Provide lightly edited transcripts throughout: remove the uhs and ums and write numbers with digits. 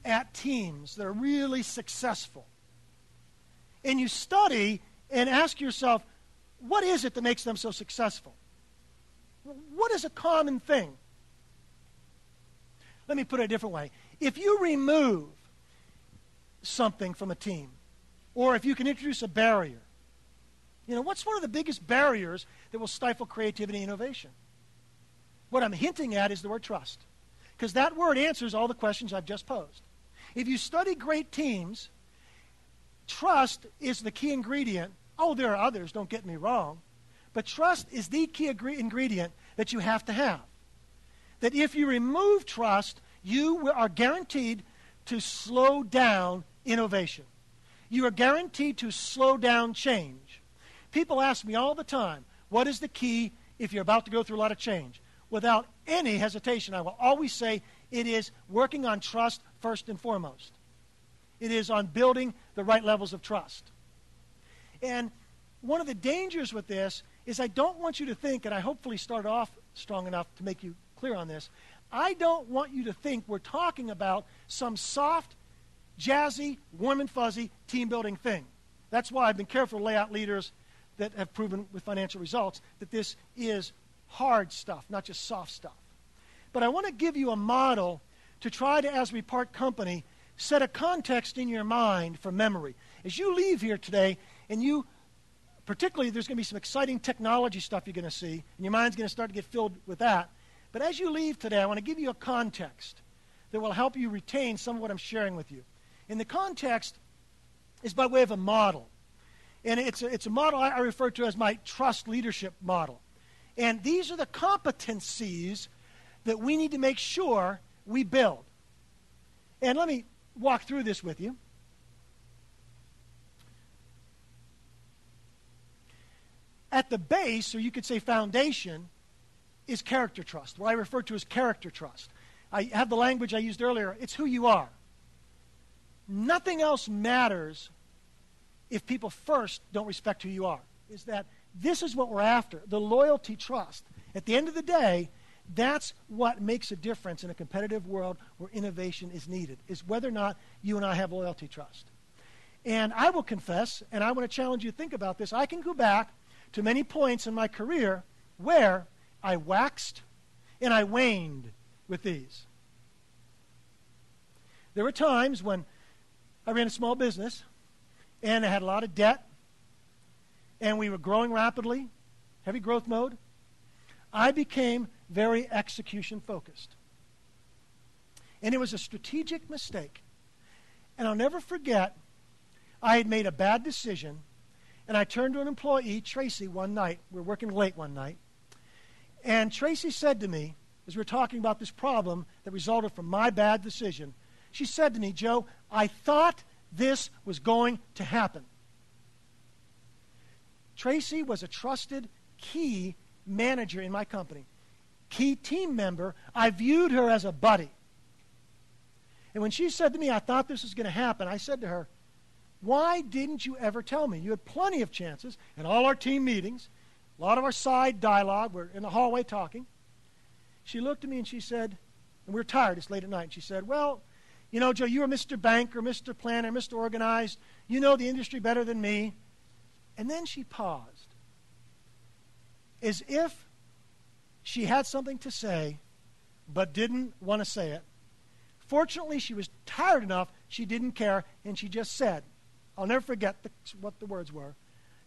at teams that are really successful, and you study and ask yourself, what is it that makes them so successful? What is a common thing? Let me put it a different way. If you remove something from a team, or if you can introduce a barrier, what's one of the biggest barriers that will stifle creativity and innovation? What I'm hinting at is the word trust, because that word answers all the questions I've just posed. If you study great teams, trust is the key ingredient. Oh, there are others, don't get me wrong, but trust is the key ingredient that you have to have. That if you remove trust, you are guaranteed to slow down innovation. You are guaranteed to slow down change. People ask me all the time, what is the key if you're about to go through a lot of change? Without any hesitation, I will always say it is working on trust first and foremost. It is on building the right levels of trust. And one of the dangers with this is I don't want you to think, and I hopefully started off strong enough to make you clear on this, I don't want you to think we're talking about some soft, jazzy, warm and fuzzy team-building thing. That's why I've been careful to lay out leaders that have proven with financial results that this is hard stuff, not just soft stuff. But I want to give you a model to try to, as we part company, set a context in your mind for memory. As you leave here today, and you, particularly there's going to be some exciting technology stuff you're going to see, and your mind's going to start to get filled with that. But as you leave today, I want to give you a context that will help you retain some of what I'm sharing with you. And the context is by way of a model. And it's a model I refer to as my trust leadership model. And these are the competencies that we need to make sure we build. And let me walk through this with you. At the base, or you could say foundation, is character trust, what I refer to as character trust. I have the language I used earlier. It's who you are. Nothing else matters if people first don't respect who you are. Is that this is what we're after, the loyalty trust. At the end of the day, that's what makes a difference in a competitive world where innovation is needed, is whether or not you and I have loyalty trust. And I will confess, and I want to challenge you to think about this, I can go back to many points in my career where I waxed and I waned with these. There were times when I ran a small business and I had a lot of debt and we were growing rapidly, heavy growth mode. I became very execution focused. And it was a strategic mistake. And I'll never forget, I had made a bad decision, and I turned to an employee, Tracy, one night. We were working late one night. And Tracy said to me, as we were talking about this problem that resulted from my bad decision, she said to me, Joe, I thought this was going to happen. Tracy was a trusted, key manager in my company, key team member. I viewed her as a buddy. And when she said to me, I thought this was going to happen, I said to her, why didn't you ever tell me? You had plenty of chances in all our team meetings, a lot of our side dialogue, we're in the hallway talking. She looked at me and she said, and we were tired, it's late at night, and she said, well, you know, Joe, you're Mr. Banker, Mr. Planner, Mr. Organized. You know the industry better than me. And then she paused, as if she had something to say, but didn't want to say it. Fortunately, she was tired enough, she didn't care, and she just said, I'll never forget what the words were,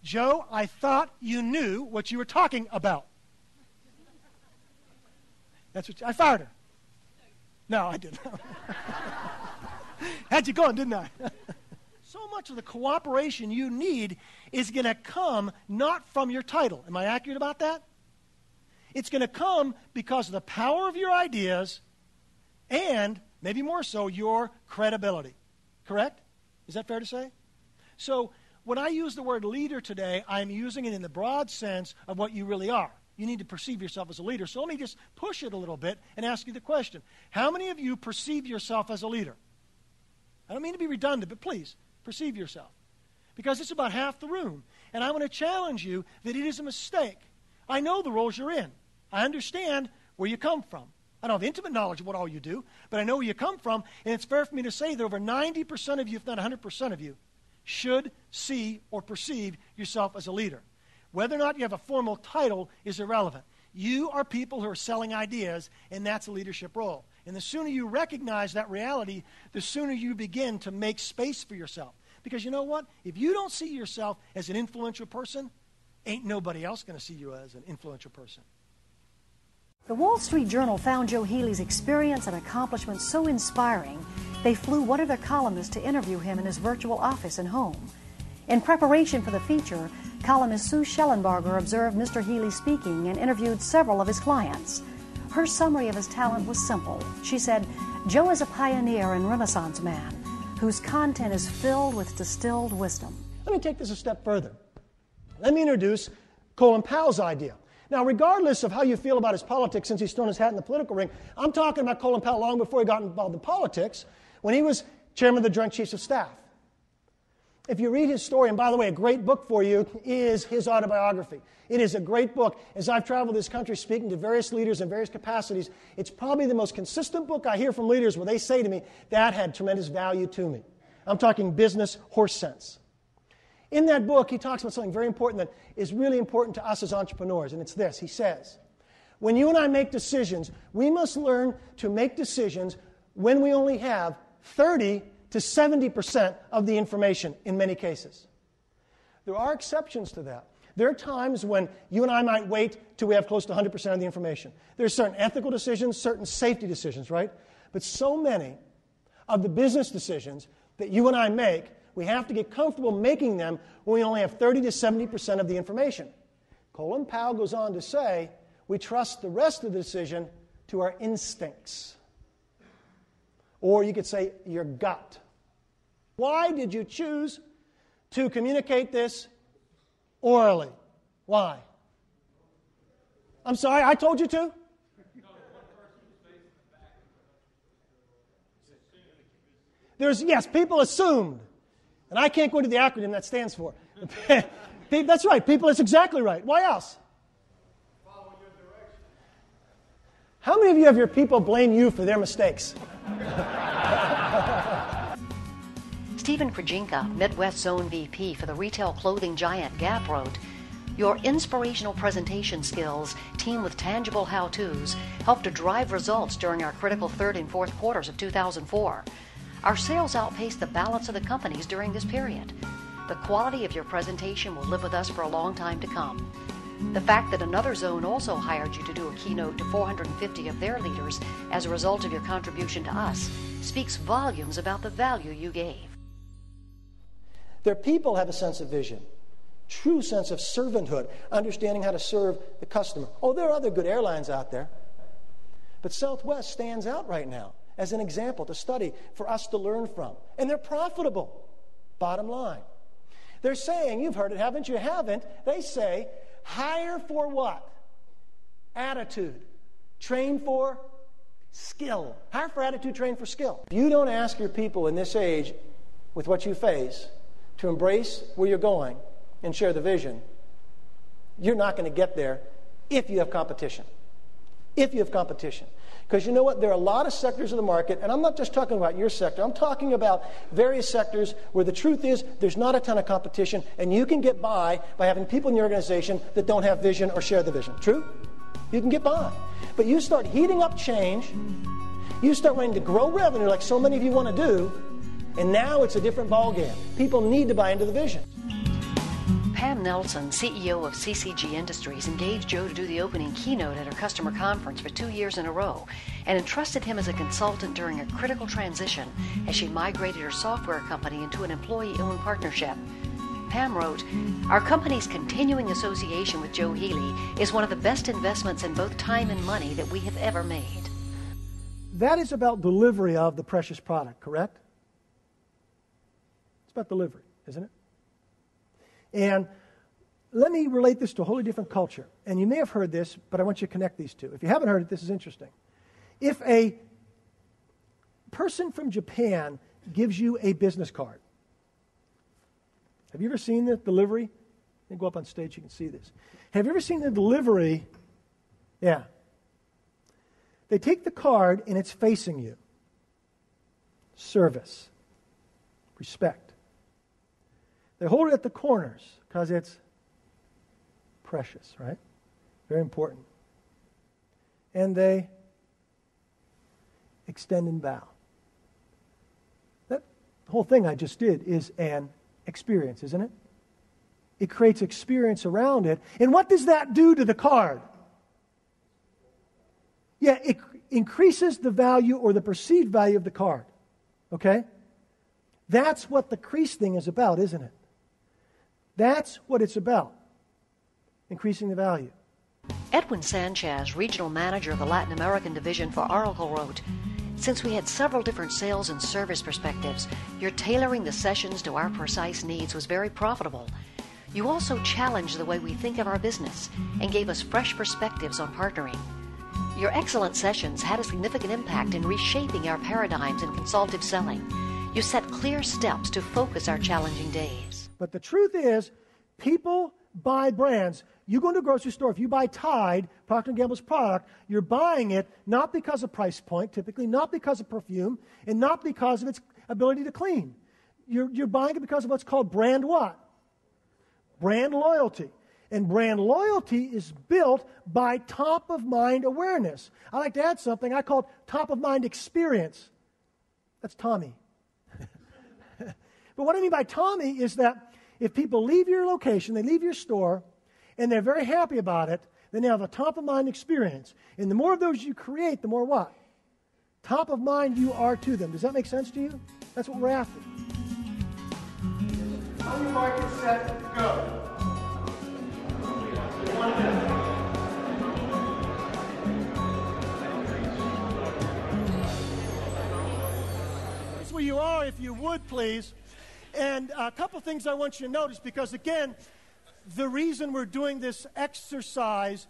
Joe, I thought you knew what you were talking about. That's what I fired her. No, I didn't. Had you going, didn't I? So much of the cooperation you need is going to come not from your title. Am I accurate about that? It's going to come because of the power of your ideas and, maybe more so, your credibility. Correct? Is that fair to say? So when I use the word leader today, I'm using it in the broad sense of what you really are. You need to perceive yourself as a leader. So let me just push it a little bit and ask you the question. How many of you perceive yourself as a leader? I don't mean to be redundant, but please, perceive yourself. Because it's about half the room. And I want to challenge you that it is a mistake. I know the roles you're in. I understand where you come from. I don't have intimate knowledge of what all you do, but I know where you come from, and it's fair for me to say that over 90% of you, if not 100% of you, should see or perceive yourself as a leader. Whether or not you have a formal title is irrelevant. You are people who are selling ideas, and that's a leadership role. And the sooner you recognize that reality, the sooner you begin to make space for yourself. Because you know what? If you don't see yourself as an influential person, ain't nobody else going to see you as an influential person. The Wall Street Journal found Joe Healey's experience and accomplishments so inspiring, they flew one of their columnists to interview him in his virtual office and home. In preparation for the feature, columnist Sue Schellenbarger observed Mr. Healey speaking and interviewed several of his clients. Her summary of his talent was simple. She said, Joe is a pioneer and Renaissance man whose content is filled with distilled wisdom. Let me take this a step further. Let me introduce Colin Powell's idea. Now, regardless of how you feel about his politics since he's thrown his hat in the political ring, I'm talking about Colin Powell long before he got involved in politics, when he was chairman of the Joint Chiefs of Staff. If you read his story, and by the way, a great book for you is his autobiography. It is a great book. As I've traveled this country speaking to various leaders in various capacities, it's probably the most consistent book I hear from leaders where they say to me, that had tremendous value to me. I'm talking business horse sense. In that book, he talks about something very important that is really important to us as entrepreneurs, and it's this. He says, when you and I make decisions, we must learn to make decisions when we only have 30 to 70% of the information in many cases. There are exceptions to that. There are times when you and I might wait till we have close to 100% of the information. There are certain ethical decisions, certain safety decisions, right? But so many of the business decisions that you and I make, we have to get comfortable making them when we only have 30 to 70% of the information. Colin Powell goes on to say, we trust the rest of the decision to our instincts. Or you could say your gut. Why did you choose to communicate this orally? Why? I'm sorry, I told you to? Yes, people assumed. And I can't go into the acronym that stands for. That's right, people, that's exactly right. Why else? Follow your direction. How many of you have your people blame you for their mistakes? Stephen Krajinka, Midwest Zone VP for the retail clothing giant Gap, wrote, your inspirational presentation skills, teamed with tangible how-tos, helped to drive results during our critical third and fourth quarters of 2004. Our sales outpaced the balance of the companies during this period. The quality of your presentation will live with us for a long time to come. The fact that another zone also hired you to do a keynote to 450 of their leaders as a result of your contribution to us speaks volumes about the value you gave. Their people have a sense of vision, true sense of servanthood, understanding how to serve the customer. Oh, there are other good airlines out there. But Southwest stands out right now as an example to study, for us to learn from. And they're profitable, bottom line. They're saying, you've heard it, haven't you? Haven't. They say, hire for what? Attitude. Train for skill. Hire for attitude, train for skill. If you don't ask your people in this age, with what you face, to embrace where you're going and share the vision, you're not going to get there if you have competition. If you have competition. Because you know what? There are a lot of sectors of the market, and I'm not just talking about your sector. I'm talking about various sectors where the truth is there's not a ton of competition, and you can get by having people in your organization that don't have vision or share the vision. True? You can get by. But you start heating up change, you start wanting to grow revenue like so many of you want to do, and now it's a different ballgame. People need to buy into the vision. Pam Nelson, CEO of CCG Industries, engaged Joe to do the opening keynote at her customer conference for 2 years in a row and entrusted him as a consultant during a critical transition as she migrated her software company into an employee-owned partnership. Pam wrote, our company's continuing association with Joe Healey is one of the best investments in both time and money that we have ever made. That is about delivery of the precious product, correct? It's about delivery, isn't it? And let me relate this to a wholly different culture. And you may have heard this, but I want you to connect these two. If you haven't heard it, this is interesting. If a person from Japan gives you a business card, have you ever seen the delivery? You can go up on stage, you can see this. Have you ever seen the delivery? Yeah. They take the card and it's facing you. Service. Respect. They hold it at the corners because it's precious, right? Very important. And they extend and bow. That whole thing I just did is an experience, isn't it? It creates experience around it. And what does that do to the card? Yeah, it increases the value or the perceived value of the card. Okay? That's what the crease thing is about, isn't it? That's what it's about. Increasing the value. Edwin Sanchez, regional manager of the Latin American division for Oracle, wrote, "Since we had several different sales and service perspectives, your tailoring the sessions to our precise needs was very profitable. You also challenged the way we think of our business and gave us fresh perspectives on partnering. Your excellent sessions had a significant impact in reshaping our paradigms in consultative selling. You set clear steps to focus our challenging days." But the truth is, people buy brands. You go into a grocery store, if you buy Tide, Procter & Gamble's product, you're buying it not because of price point, typically, not because of perfume, and not because of its ability to clean. You're buying it because of what's called brand what? Brand loyalty. And brand loyalty is built by top-of-mind awareness. I like to add something I call top-of-mind experience. That's Tommy. But what I mean by Tommy is that if people leave your location, they leave your store, and they're very happy about it, then they have a top-of-mind experience. And the more of those you create, the more what? Top of mind you are to them. Does that make sense to you? That's what we're after. On your mark, get set, go. 1 minute. That's where you are, if you would, please. And a couple things I want you to notice, because again, the reason we're doing this exercise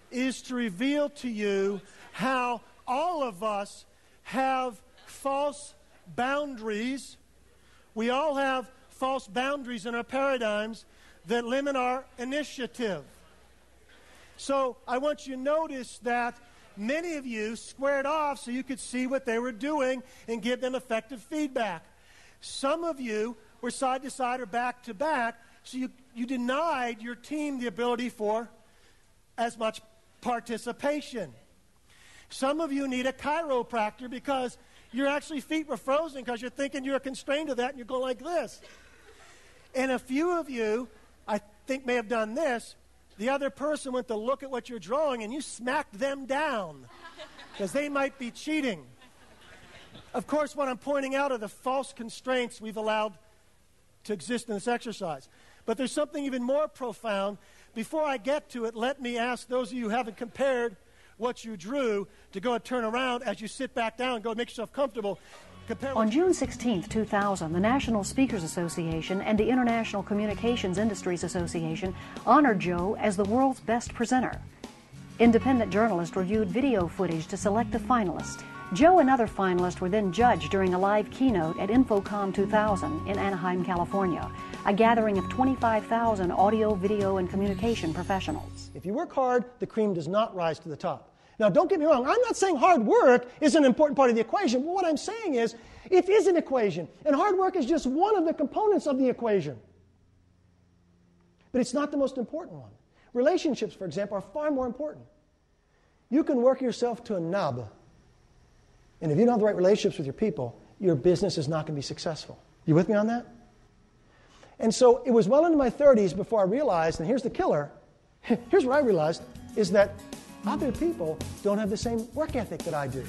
is to reveal to you how all of us have false boundaries. We all have false boundaries in our paradigms that limit our initiative. So I want you to notice that many of you squared off so you could see what they were doing and give them effective feedback. Some of you were side to side or back to back, so you denied your team the ability for as much participation. Some of you need a chiropractor because your actually feet were frozen because you're thinking you're constrained to that and you're going like this. And a few of you, I think, may have done this. The other person went to look at what you're drawing and you smacked them down because they might be cheating. Of course, what I'm pointing out are the false constraints we've allowed to exist in this exercise. But there's something even more profound. Before I get to it, let me ask those of you who haven't compared what you drew to go and turn around as you sit back down and go make yourself comfortable. On June 16, 2000, the National Speakers Association and the International Communications Industries Association honored Joe as the world's best presenter. Independent journalists reviewed video footage to select a finalist. Joe and other finalists were then judged during a live keynote at InfoComm 2000 in Anaheim, California, a gathering of 25,000 audio, video, and communication professionals. If you work hard, the cream does not rise to the top. Now, don't get me wrong. I'm not saying hard work is an important part of the equation. But what I'm saying is it is an equation, and hard work is just one of the components of the equation. But it's not the most important one. Relationships, for example, are far more important. You can work yourself to a nub, and if you don't have the right relationships with your people, your business is not going to be successful. You with me on that? And so it was well into my 30s before I realized, and here's the killer, here's what I realized, is that other people don't have the same work ethic that I do.